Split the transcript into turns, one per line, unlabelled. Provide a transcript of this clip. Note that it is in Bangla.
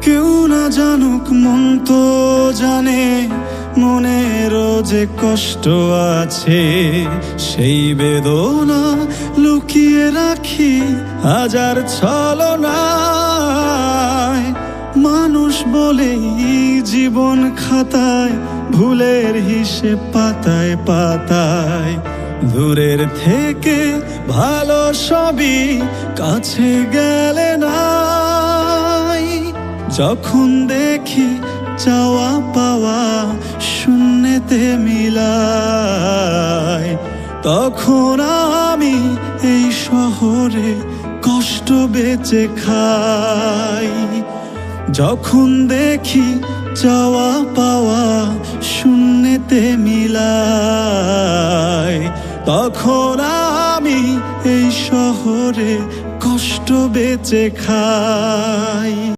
কেউ না জানুক মন তো জানে মনেরও যে কষ্ট আছে, সেই বেদনা লুকিয়ে রাখি হাজার ছলনায়। মানুষ বলেই জীবন খাতায়, ভুলের হিসেব পাতায় পাতায়। দূরের থেকে ভালো সবই কাছে গেলে নাই। যখন দেখি চাওয়া পাওয়া শূন্যতে মিলায়, তখন আমি এই শহরে কষ্ট বেঁচে খাই। যখন দেখি চাওয়া পাওয়া শূন্যতে মিলায়, তখন আমি এই শহরে কষ্ট বেঁচে খাই।